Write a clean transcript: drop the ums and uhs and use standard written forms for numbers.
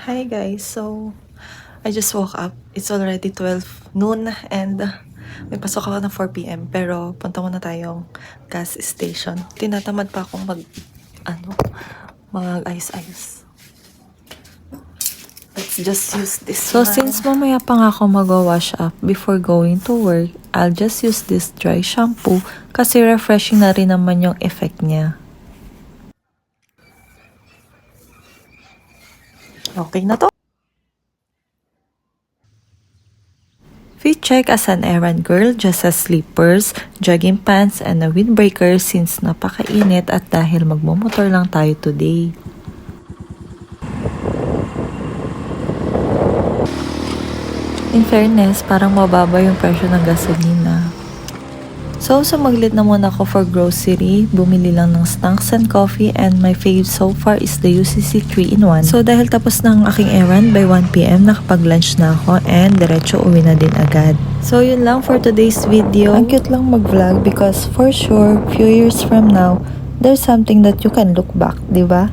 Hi guys, so I just woke up. It's already 12 noon and may pasok ako ng 4 p.m. Pero punta muna tayong gas station. Tinatamad pa akong mag-ayos-ayos. Let's just use this So, one. since mamaya pa nga ako mag-wash up before going to work, I'll just use this dry shampoo kasi refreshing na rin naman yung effect niya. Okay na to. We check as an errand girl just as slippers, jogging pants, and a windbreaker since napakainit at dahil magmumotor lang tayo today. In fairness, parang mababa yung presyo ng gasolina. So, sumaglit na muna ako for grocery. Bumili lang ng snacks and coffee and my fave so far is the UCC 3-in-1. So, dahil tapos na ang aking errand by 1 p.m, nakapag-lunch na ako and diretso uwi na din agad. So, yun lang for today's video. Ang cute lang mag-vlog because for sure, few years from now, there's something that you can look back, di ba?